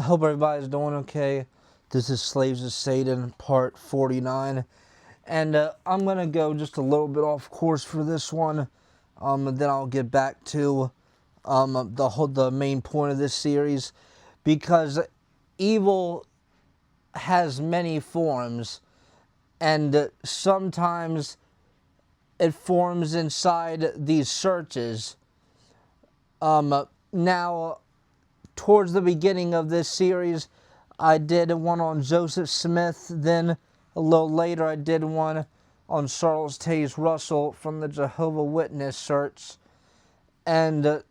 Hope everybody's doing okay. This is Slaves of Satan, part 49. And I'm going to go just a little bit off course for this one. And then I'll get back to the main point of this series. Because evil has many forms. And sometimes it forms inside these churches. Now, towards the beginning of this series, I did one on Joseph Smith. Then a little later, I did one on Charles Taze Russell from the Jehovah's Witness Church. And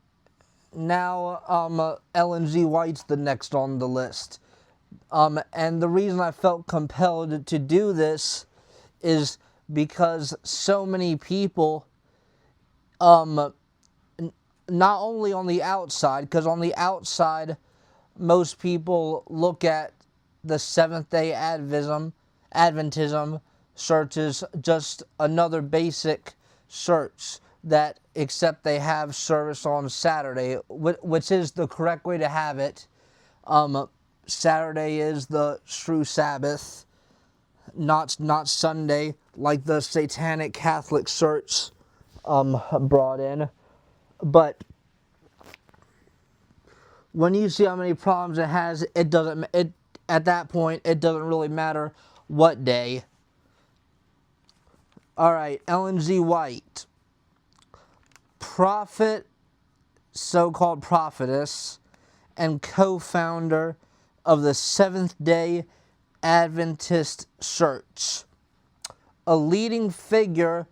now Ellen G. White's the next on the list. And the reason I felt compelled to do this is because so many people, not only on the outside, because on the outside, most people look at the Seventh-day Adventism church as just another basic church that, except they have service on Saturday, which is the correct way to have it. Saturday is the true Sabbath, not Sunday, like the Satanic Catholic Church brought in. But when you see how many problems it has, at that point it doesn't really matter what day. All right, Ellen G. White, prophet, so-called prophetess, and co-founder of the Seventh-day Adventist Church, a leading figure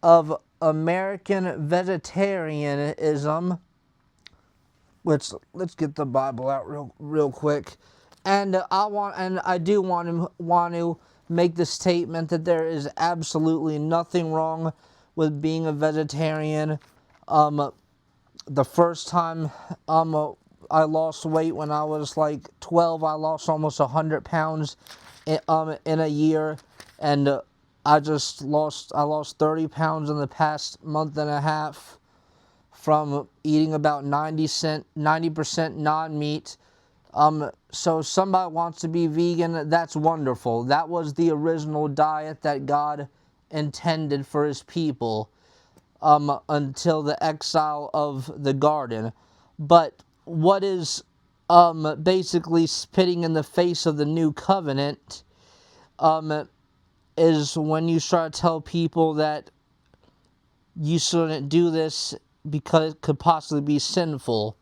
of American vegetarianism. Let's get the Bible out real quick, and I do want to make the statement that there is absolutely nothing wrong with being a vegetarian. The first time I lost weight when I was like 12, I lost almost 100 pounds in a year, and I lost 30 pounds in the past month and a half from eating about 90% non-meat. So if somebody wants to be vegan, that's wonderful. That was the original diet that God intended for his people until the exile of the garden. But what is basically spitting in the face of the new covenant is when you start to tell people that you shouldn't do this because it could possibly be sinful.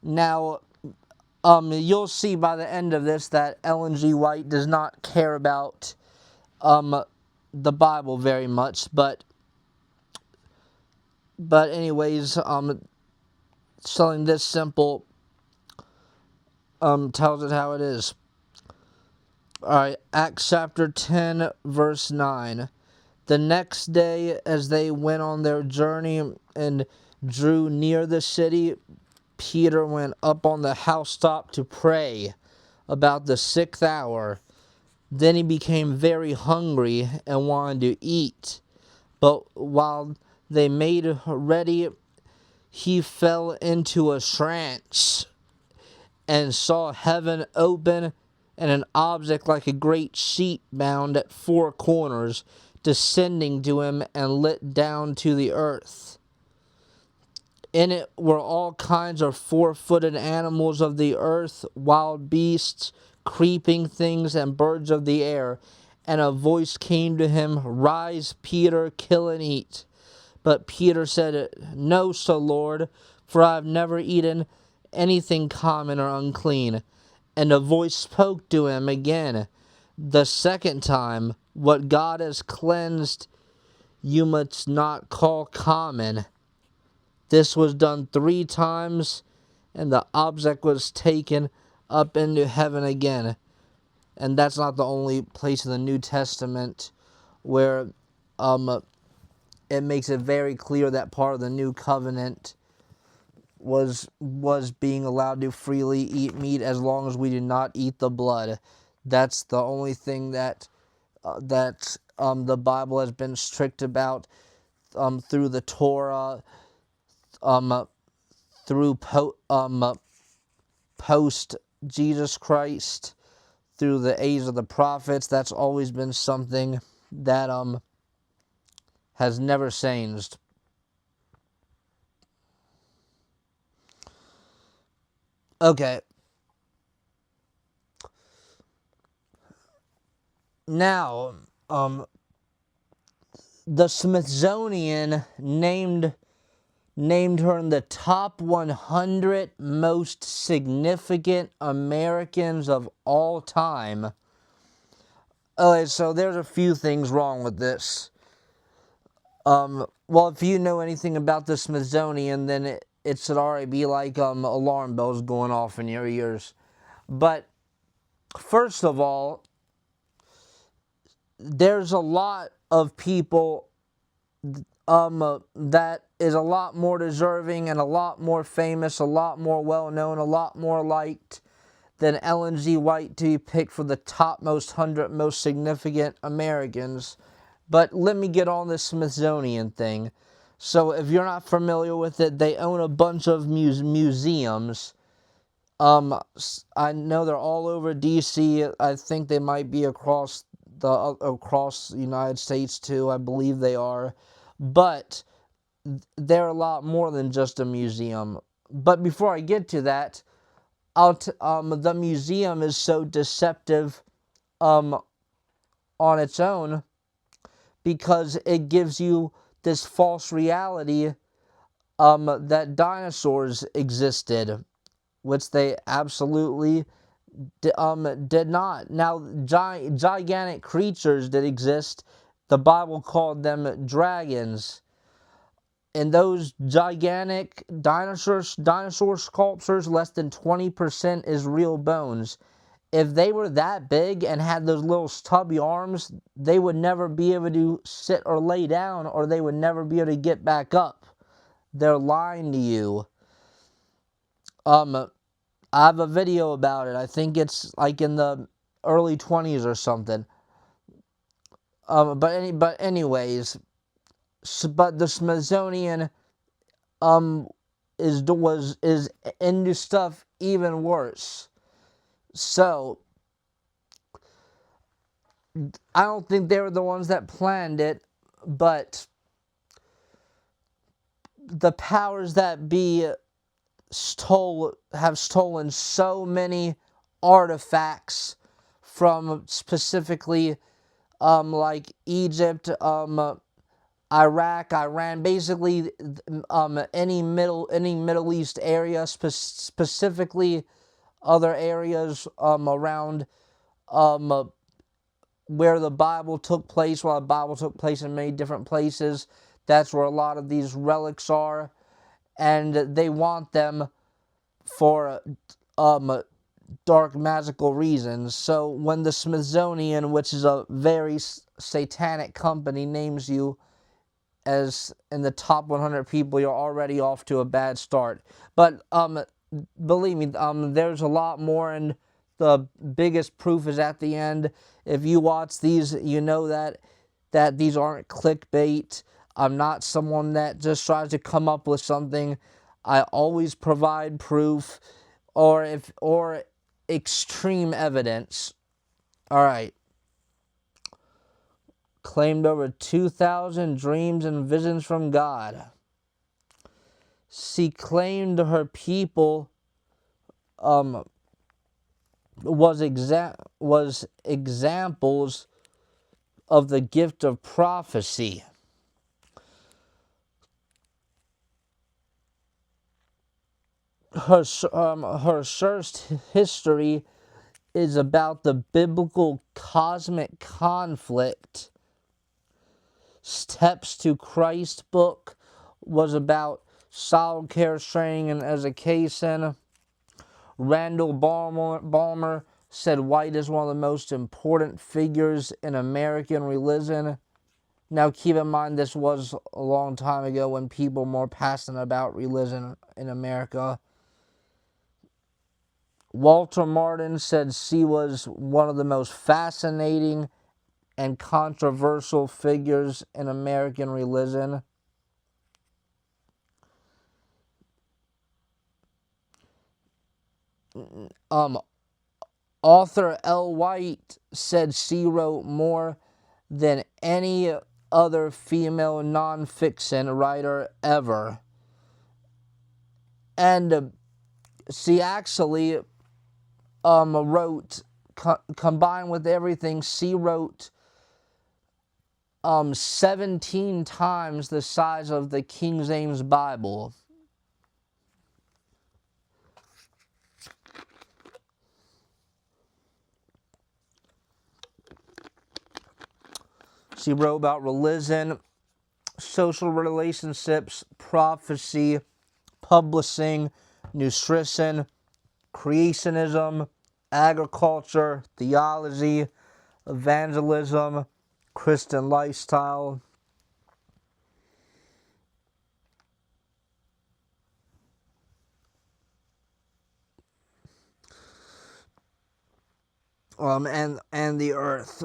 Now, you'll see by the end of this that Ellen G. White does not care about the Bible very much, but anyways, something this simple tells it how it is. Alright, Acts chapter 10, verse 9. The next day, as they went on their journey and drew near the city, Peter went up on the housetop to pray about the 6th hour. Then he became very hungry and wanted to eat. But while they made ready, he fell into a trance and saw heaven open and an object like a great sheet bound at 4 corners descending to him and lit down to the earth. In it were all kinds of 4-footed animals of the earth, wild beasts, creeping things, and birds of the air. And a voice came to him, "Rise, Peter, kill and eat." But Peter said, "No, so Lord, for I have never eaten anything common or unclean." And a voice spoke to him again the second time, "What God has cleansed, you must not call common." This was done 3 times, and the object was taken up into heaven again. And that's not the only place in the New Testament where it makes it very clear that part of the new covenant was being allowed to freely eat meat as long as we do not eat the blood. That's the only thing that the Bible has been strict about through the Torah, through post Jesus Christ through the age of the prophets. That's always been something that has never changed. Okay. Now, the Smithsonian named her in the top 100 most significant Americans of all time. Okay, so there's a few things wrong with this. Well, if you know anything about the Smithsonian, then it should already be like alarm bells going off in your ears. But first of all, there's a lot of people that is a lot more deserving and a lot more famous, a lot more well-known, a lot more liked than Ellen G. White to be picked for the top 100 most significant Americans. But let me get on this Smithsonian thing. So if you're not familiar with it, they own a bunch of museums. I know they're all over D.C. I think they might be across the United States too. I believe they are. But they're a lot more than just a museum. But before I get to that, the museum is so deceptive on its own because it gives you this false reality that dinosaurs existed, which they absolutely did not. Now, gigantic creatures that exist, the Bible called them dragons. And those gigantic dinosaur sculptures, less than 20% is real bones. If they were that big and had those little stubby arms, they would never be able to sit or lay down, or they would never be able to get back up. They're lying to you. I have a video about it. I think it's like in the early 20s or something. But anyways, but the Smithsonian is into stuff even worse. So I don't think they were the ones that planned it, but the powers that be have stolen so many artifacts from specifically like Egypt, Iraq, Iran, basically any Middle East area, specifically other areas around where the Bible took place. While the Bible took place in many different places, that's where a lot of these relics are, and they want them for dark magical reasons. So when the Smithsonian, which is a very satanic company, names you as in the top 100 people, you're already off to a bad start. But believe me, there's a lot more, and the biggest proof is at the end. If you watch these, you know that these aren't clickbait. I'm not someone that just tries to come up with something. I always provide proof or extreme evidence. All right. Claimed over 2,000 dreams and visions from God. She claimed her people was examples of the gift of prophecy. Her search history is about the biblical cosmic conflict. Steps to Christ book was about child care training and education. Randall Balmer said White is one of the most important figures in American religion. Now keep in mind this was a long time ago when people were more passionate about religion in America. Walter Martin said she was one of the most fascinating and controversial figures in American religion. Author L. White said she wrote more than any other female nonfiction writer ever. And she actually wrote, combined with everything, she wrote 17 times the size of the King James Bible. She wrote about religion, social relationships, prophecy, publishing, nutrition, creationism, agriculture, theology, evangelism, Christian lifestyle. And the earth.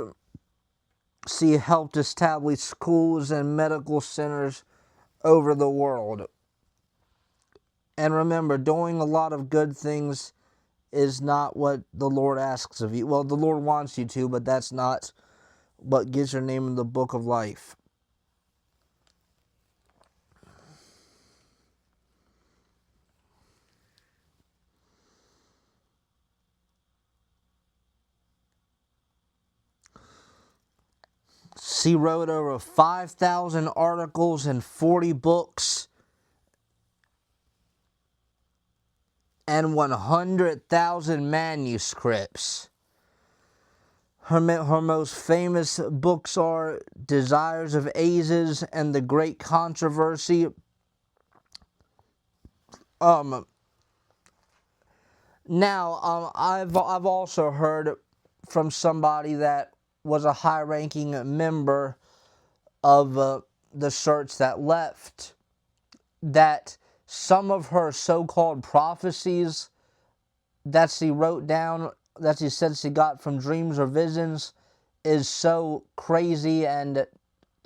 She helped establish schools and medical centers over the world. And remember, doing a lot of good things is not what the Lord asks of you. Well, the Lord wants you to, but that's not what gets your name in the book of life. She wrote over 5,000 articles and 40 books and 100,000 manuscripts. Her most famous books are Desires of Ages and The Great Controversy. Now, I've also heard from somebody that was a high-ranking member of the church that left, that some of her so-called prophecies that she wrote down, that she said she got from dreams or visions, is so crazy and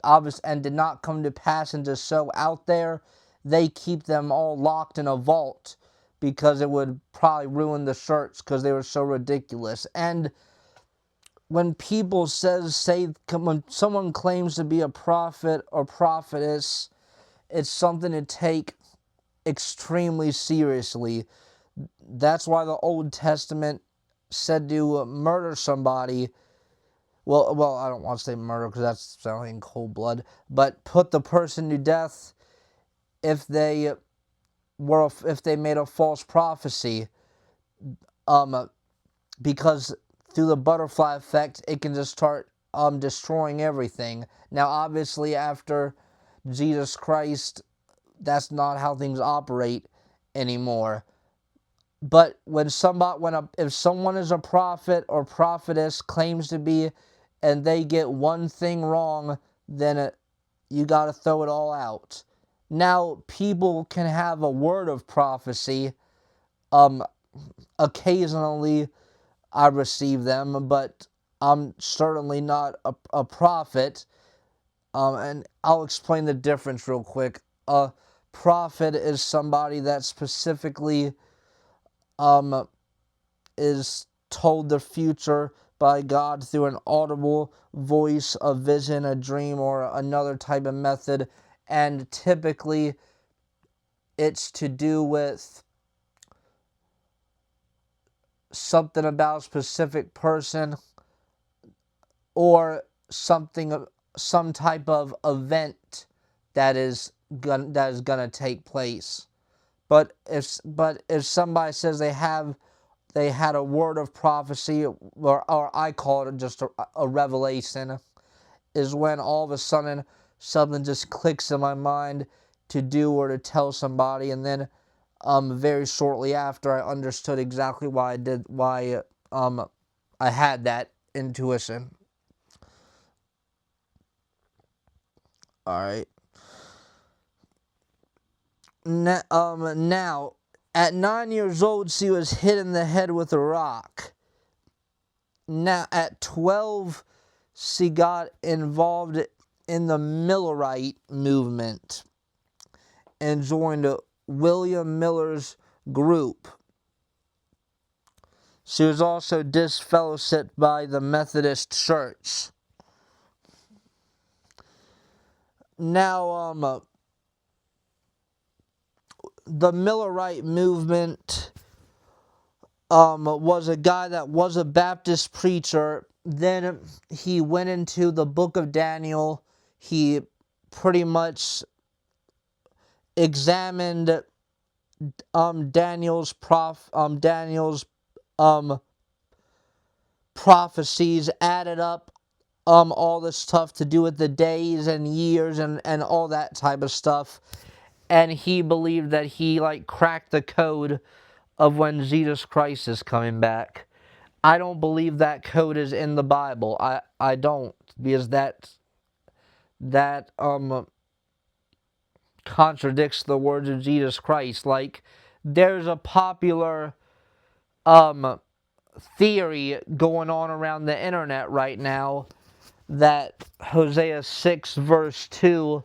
obvious and did not come to pass and just so out there, they keep them all locked in a vault because it would probably ruin the church because they were so ridiculous. And when people when someone claims to be a prophet or prophetess, it's something to take extremely seriously. That's why the Old Testament said to murder somebody. Well, I don't want to say murder because that's sounding cold blood, but put the person to death if they made a false prophecy, because through the butterfly effect, it can just start destroying everything. Now, obviously, after Jesus Christ, that's not how things operate anymore. But if someone is a prophet or prophetess, claims to be, and they get one thing wrong, then you got to throw it all out. Now, people can have a word of prophecy. Occasionally, I receive them, but I'm certainly not a prophet. And I'll explain the difference real quick. A prophet is somebody that specifically is told the future by God through an audible voice, a vision, a dream, or another type of method. And typically, it's to do with something about a specific person or some type of event that is gonna take place. But if somebody says they had a word of prophecy, or I call it just a revelation, is when all of a sudden something just clicks in my mind to do or to tell somebody, and then very shortly after I understood exactly why I had that intuition. Alright. Now, at 9 years old, she was hit in the head with a rock. Now, at 12, she got involved in the Millerite movement and joined William Miller's group. She was also disfellowshipped by the Methodist Church. Now, the Millerite movement was a guy that was a Baptist preacher. Then he went into the book of Daniel. He pretty much examined Daniel's prophecies, added up all this stuff to do with the days and years and all that type of stuff. And he believed that he cracked the code of when Jesus Christ is coming back. I don't believe that code is in the Bible. I don't, because that contradicts the words of Jesus Christ. There's a popular theory going on around the internet right now that Hosea 6 verse 2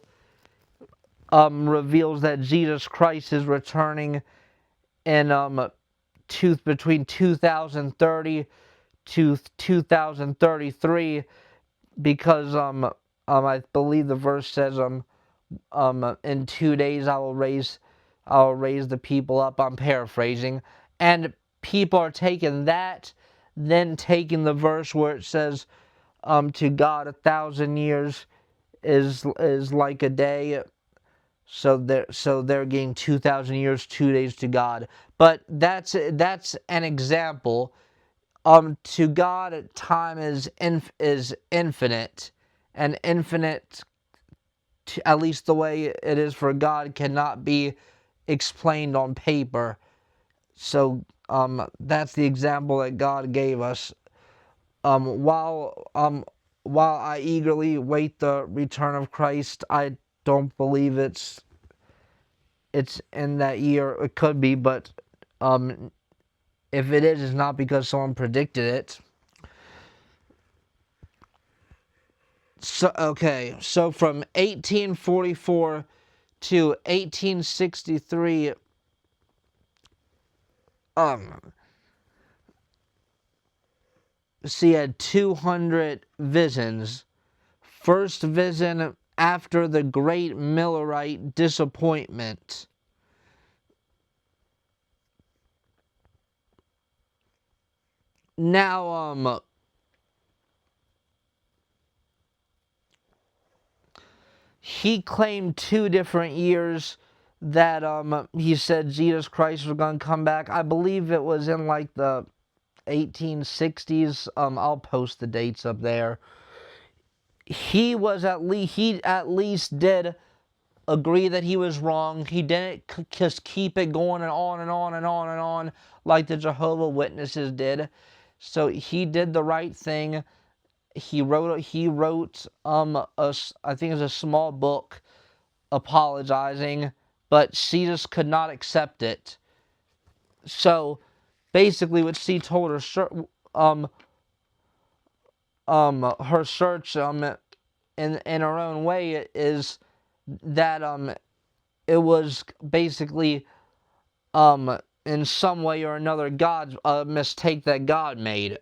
reveals that Jesus Christ is returning in between 2030 to 2033, because I believe the verse says in 2 days I will raise the people up. I'm paraphrasing, and people are taking that, then taking the verse where it says to God 1,000 years is like a day. So they're getting 2,000 years, 2 days to God. But that's an example. To God, time is infinite, and infinite, at least the way it is for God, cannot be explained on paper. So that's the example that God gave us. While I eagerly wait the return of Christ, I don't believe it's in that year. It could be, but if it is, it's not because someone predicted it. So from 1844 to 1863, she had 200 visions. First vision after the great Millerite disappointment. Now, he claimed 2 different years that he said Jesus Christ was going to come back. I believe it was in the 1860s. I'll post the dates up there. He at least did agree that he was wrong. He didn't just keep it going and on and on and on and on like the Jehovah's Witnesses did. So he did the right thing. He wrote I think it's a small book apologizing, but she just could not accept it. So basically what she told her her search in her own way is that it was basically in some way or another God's mistake that God made.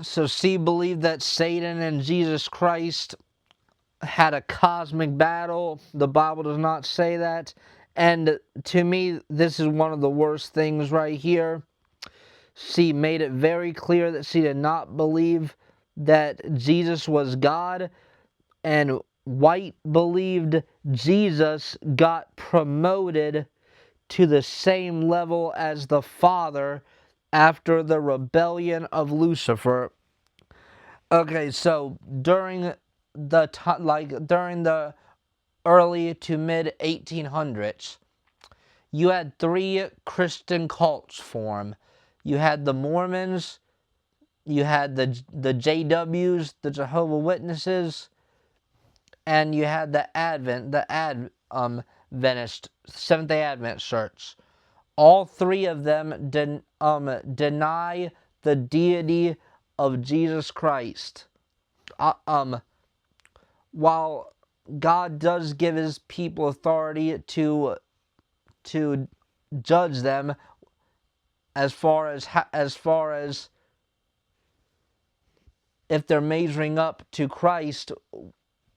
So she believed that Satan and Jesus Christ had a cosmic battle. The Bible does not say that. And to me, this is one of the worst things right here. She made it very clear that she did not believe that Jesus was God, and White believed Jesus got promoted to the same level as the Father after the rebellion of Lucifer. Okay, so during the early to mid 1800s, you had 3 Christian cults form. You had the Mormons, you had the JWs, the Jehovah's Witnesses, and you had the Seventh-day Advent Church. All three of them deny the deity of Jesus Christ. While God does give his people authority to judge them as far as if they're measuring up to Christ,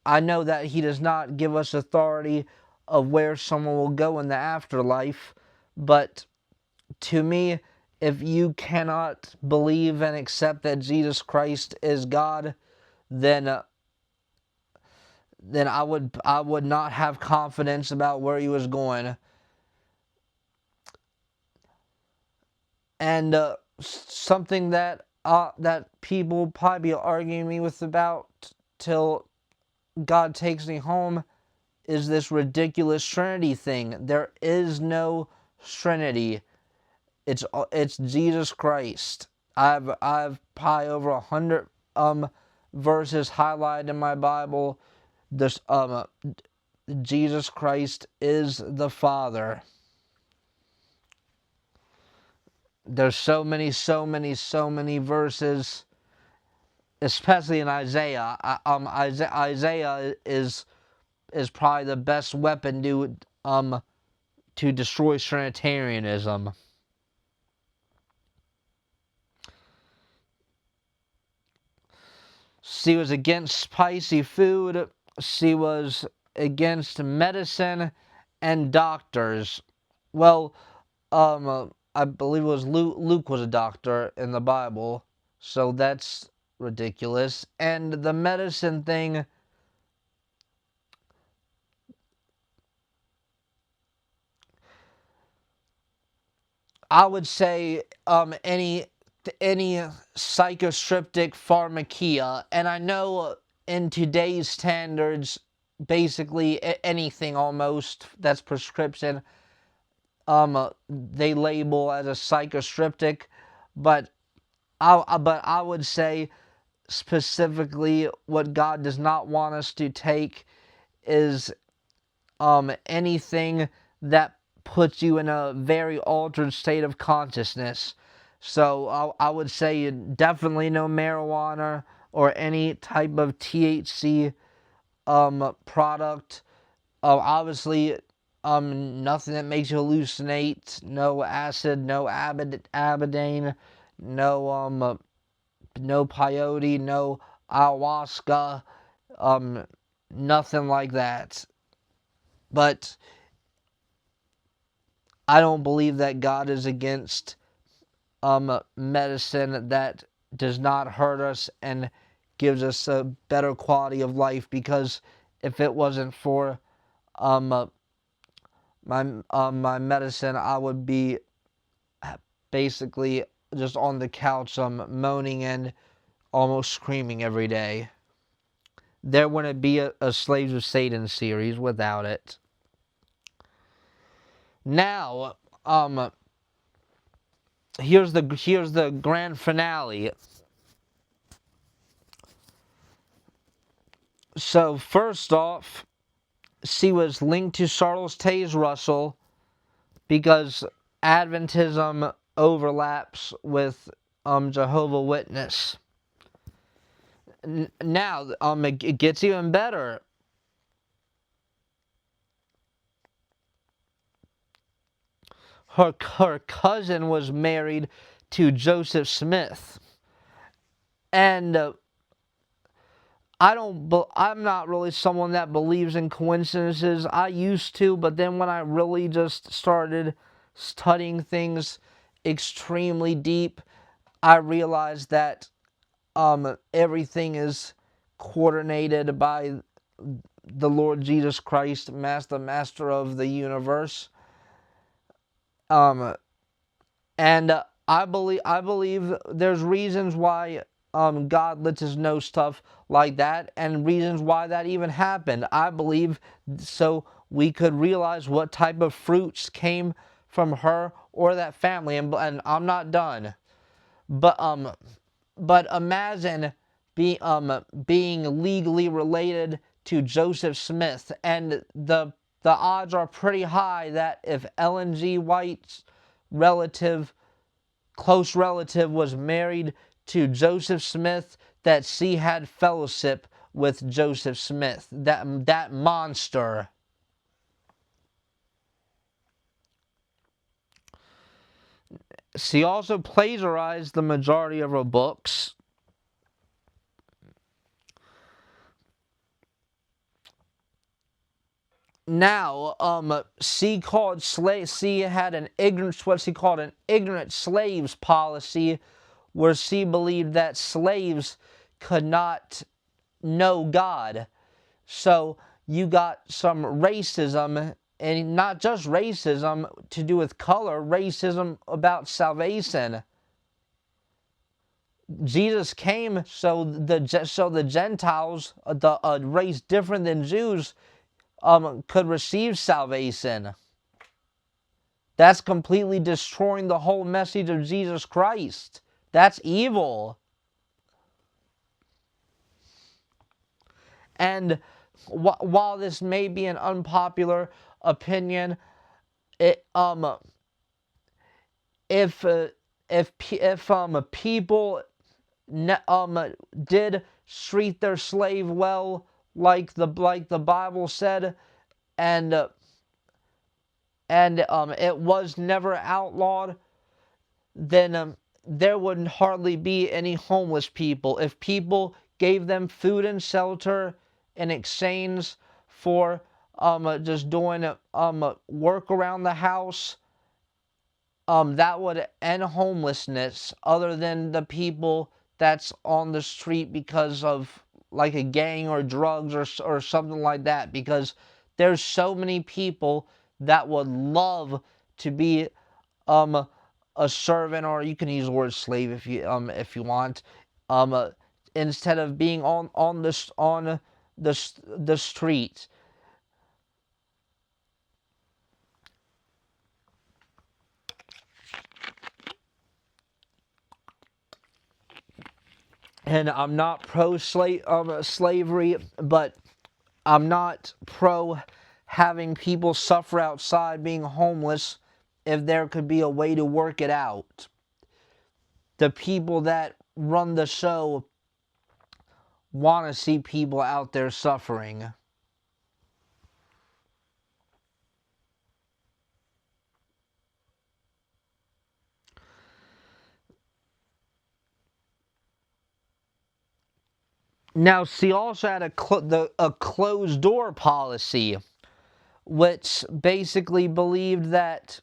I know that he does not give us authority of where someone will go in the afterlife. But to me, if you cannot believe and accept that Jesus Christ is God, then I would not have confidence about where he was going. And something that people will probably be arguing me with about till God takes me home is this ridiculous Trinity thing. There is no Trinity. It's Jesus Christ. I've probably over 100 verses highlighted in my Bible. This Jesus Christ is the Father. There's so many verses, especially in Isaiah. Isaiah is probably the best weapon to destroy Trinitarianism. She was against spicy food. She was against medicine and doctors. Well, I believe it was Luke was a doctor in the Bible, so that's ridiculous. And the medicine thing, I would say any psychostriptic pharmakia, and I know in today's standards, basically anything almost that's prescription, they label as a psychostriptic, but I would say specifically what God does not want us to take is anything that puts you in a very altered state of consciousness. So I would say definitely no marijuana or any type of THC product. Obviously, nothing that makes you hallucinate. No acid, no abidane, no peyote, no ayahuasca, nothing like that. But I don't believe that God is against medicine that does not hurt us and gives us a better quality of life, because if it wasn't for my medicine, I would be basically just on the couch moaning and almost screaming every day. There wouldn't be a Slaves of Satan series without it. Now, here's the grand finale. So first off, she was linked to Charles Taze Russell because Adventism overlaps with Jehovah's Witness. Now, it gets even better. Her cousin was married to Joseph Smith, and I'm not really someone that believes in coincidences. I used to, but then when I really just started studying things extremely deep, I realized that everything is coordinated by the Lord Jesus Christ, the master of the universe. And I believe there's reasons why God lets us know stuff like that, and reasons why that even happened. I believe so we could realize what type of fruits came from her or that family. And I'm not done, but imagine being legally related to Joseph Smith, and the the odds are pretty high that if Ellen G. White's close relative was married to Joseph Smith, that she had fellowship with Joseph Smith, that monster. She also plagiarized the majority of her books. Now, she had what she called an ignorant slaves policy, where she believed that slaves could not know God. So you got some racism, and not just racism to do with color, racism about salvation. Jesus came so the Gentiles, a race different than Jews, could receive salvation. That's completely destroying the whole message of Jesus Christ. That's evil. And while this may be an unpopular opinion, it if people did treat their slave well, like the Bible said, and it was never outlawed, then there would hardly be any homeless people. If people gave them food and shelter in exchange for just doing work around the house, that would end homelessness, other than the people that's on the street because of like a gang or drugs or something like that, because there's so many people that would love to be a servant, or you can use the word slave if you want, instead of being on the street. And I'm not slavery, but I'm not pro having people suffer outside being homeless if there could be a way to work it out. The people that run the show want to see people out there suffering. Now, she also had a closed door policy, which basically believed that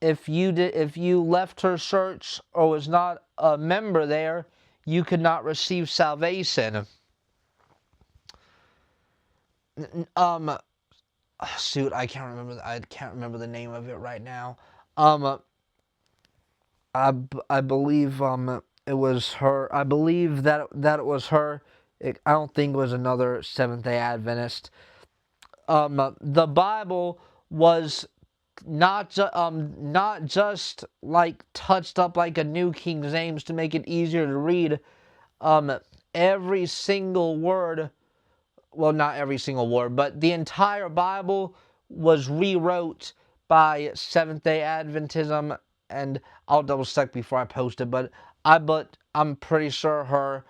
if you left her church or was not a member there, you could not receive salvation. Shoot, I can't remember the name of it right now. I believe it was her. I believe that it was her. I don't think it was another Seventh-day Adventist. The Bible was not just like touched up like a New King James to make it easier to read. Every single word, well, not every single word, but the entire Bible was rewrote by Seventh-day Adventism, and I'll double check before I post it, but I'm pretty sure her.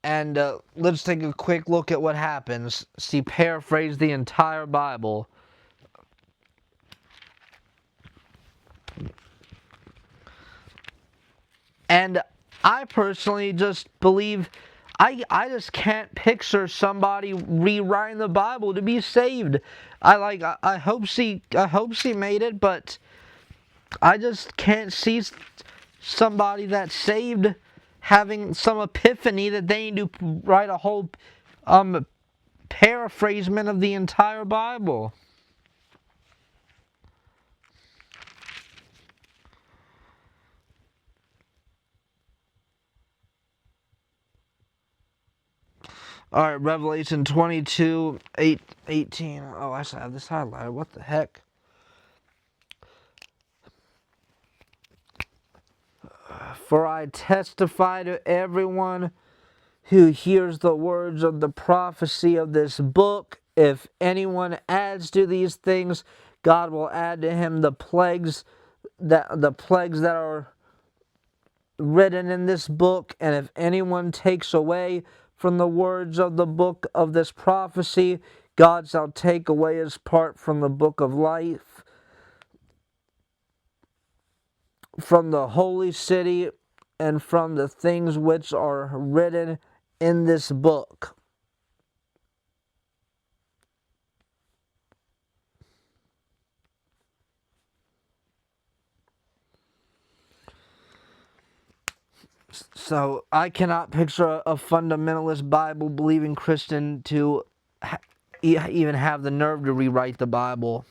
And let's take a quick look at what happens. She paraphrased the entire Bible. And I personally just believe, I just can't picture somebody rewriting the Bible to be saved. I hope she made it, but I just can't see somebody that's saved having some epiphany that they need to write a whole paraphrasement of the entire Bible. Alright, Revelation 22, 18. Oh, I should have this highlighted. What the heck? For I testify to everyone who hears the words of the prophecy of this book. If anyone adds to these things, God will add to him the plagues that are written in this book. And if anyone takes away from the words of the book of this prophecy, God shall take away his part from the book of life, from the holy city, and from the things which are written in this book. So I cannot picture a fundamentalist Bible believing Christian to even have the nerve to rewrite the Bible.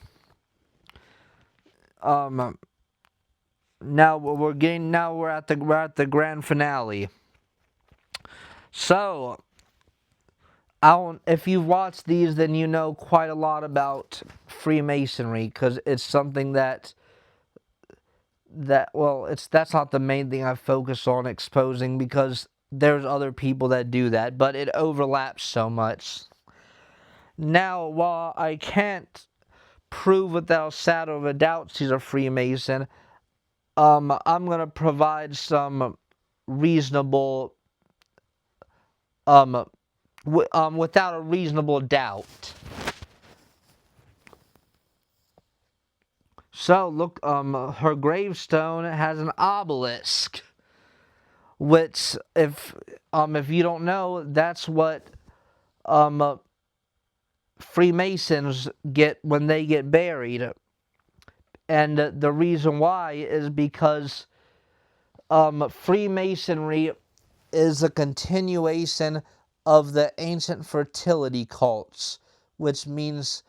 Now we're at the grand finale. So if you've watched these, then you know quite a lot about Freemasonry, because it's something that's not the main thing I focus on exposing, because there's other people that do that, but it overlaps so much. Now, while I can't prove without a shadow of a doubt she's a Freemason, I'm gonna provide some reasonable, without a reasonable doubt. So look, her gravestone has an obelisk, which, if you don't know, that's what Freemasons get when they get buried. And the reason why is because Freemasonry is a continuation of the ancient fertility cults, which means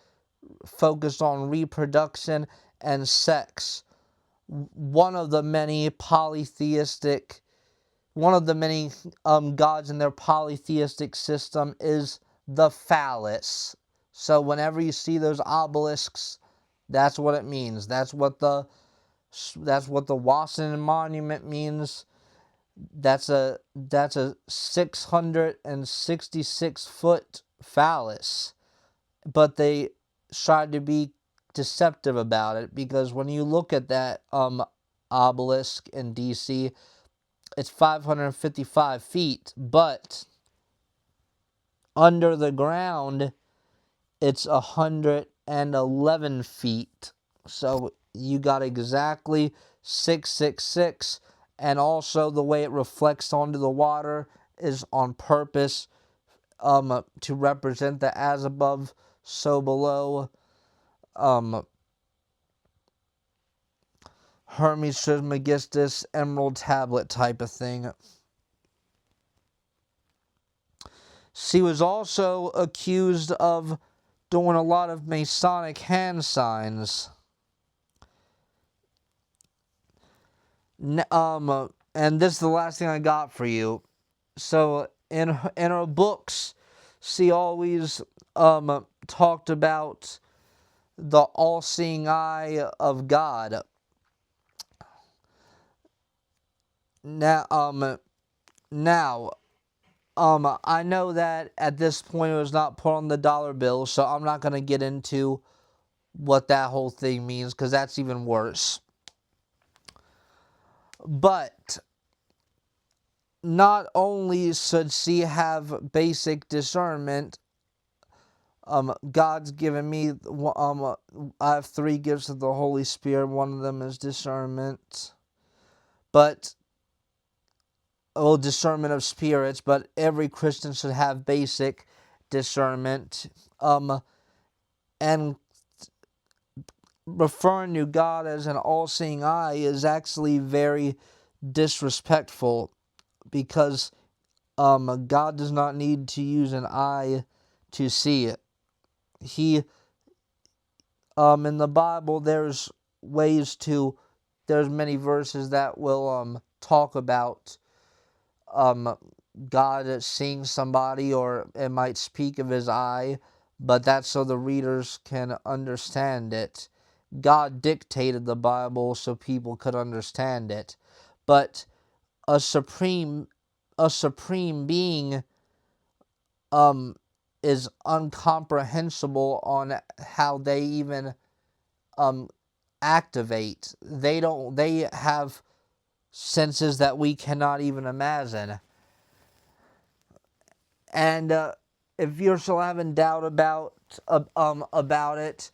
focused on reproduction and sex. One of the many gods in their polytheistic system is the phallus. So whenever you see those obelisks, that's what it means. That's what the Washington Monument means. That's a 666-foot phallus. But they tried to be deceptive about it, because when you look at that obelisk in DC, it's 555 feet, but under the ground it's 111 feet. So you got exactly 666, and also the way it reflects onto the water is on purpose, to represent the as above, so below, Hermes Trismegistus emerald tablet type of thing. She was also accused of doing a lot of Masonic hand signs. And this is the last thing I got for you. So in her books, she always talked about the all-seeing eye of God. Now, I know that at this point it was not put on the dollar bill, so I'm not going to get into what that whole thing means, because that's even worse. But not only should she have basic discernment, God's given me, I have 3 gifts of the Holy Spirit. One of them is discernment. Discernment of spirits, but every Christian should have basic discernment. And referring to God as an all-seeing eye is actually very disrespectful, because God does not need to use an eye to see it. In the Bible, there's many verses that will talk about God seeing somebody, or it might speak of his eye, but that's so the readers can understand it. God dictated the Bible so people could understand it. But a supreme being is incomprehensible on how they even activate. They have senses that we cannot even imagine. And if you're still having doubt about it,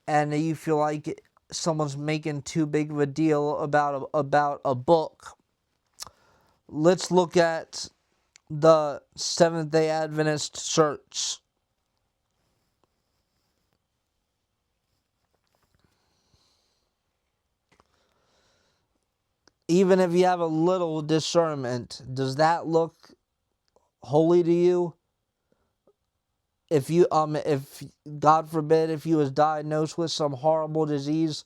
and you feel like someone's making too big of a deal about a book, let's look at the Seventh-day Adventist Church. Even if you have a little discernment, does that look holy to you? If God forbid, if you was diagnosed with some horrible disease,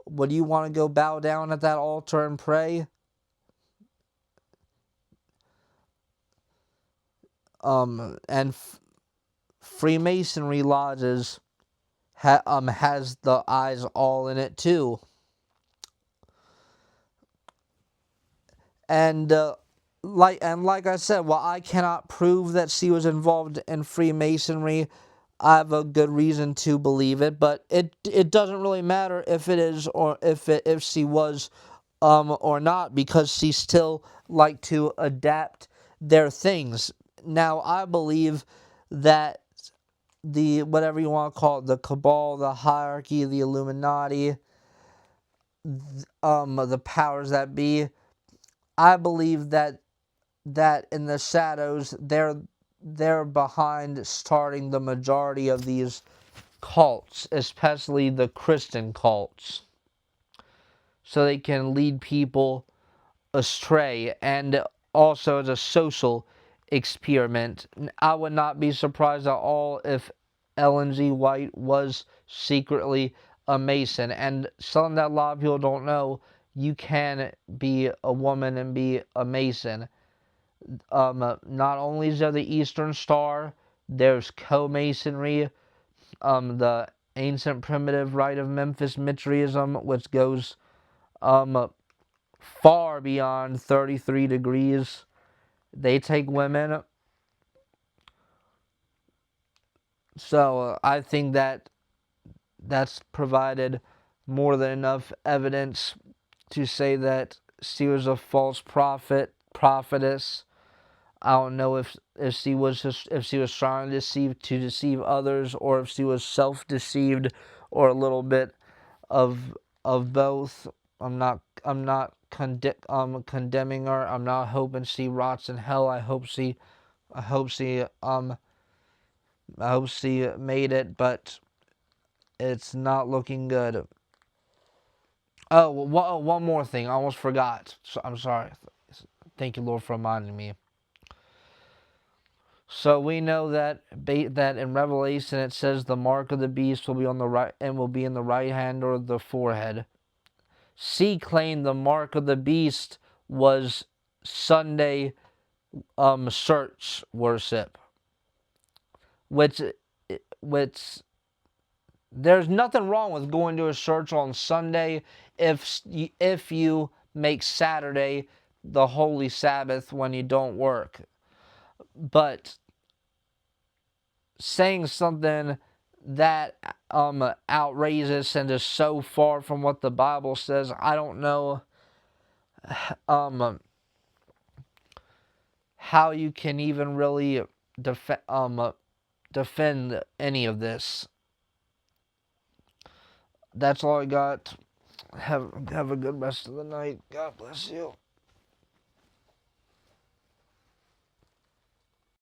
would you want to go bow down at that altar and pray? And Freemasonry lodges has the eyes all in it too. And like I said, while I cannot prove that she was involved in Freemasonry, I have a good reason to believe it. But it doesn't really matter if it is or if she was or not, because she still like to adapt their things. Now I believe that the, whatever you want to call it, the cabal, the hierarchy, the Illuminati, the powers that be, I believe that in the shadows they're behind starting the majority of these cults, especially the Christian cults, so they can lead people astray, and also as a social experiment. I would not be surprised at all if Ellen G. White was secretly a Mason. And something that a lot of people don't know, you can be a woman and be a Mason. Not only is there the Eastern Star, there's co-Masonry, the ancient primitive rite of Memphis Mithraism, which goes far beyond 33 degrees. They take women. So I think that that's provided more than enough evidence to say that she was a false prophetess. I don't know if she was trying to deceive others, or if she was self-deceived, or a little bit of both. I'm not condemning her. I'm not hoping she rots in hell. I hope she made it, but it's not looking good. Oh, one more thing. I almost forgot. So, I'm sorry. Thank you, Lord, for reminding me. So we know that in Revelation it says the mark of the beast will be on the right, and will be in the right hand or the forehead. She claimed the mark of the beast was Sunday church worship, which there's nothing wrong with going to a church on Sunday if you make Saturday the holy Sabbath when you don't work. But saying something that outrageous and is so far from what the Bible says, I don't know how you can even really defend any of this. That's all I got. Have a good rest of the night. God bless you.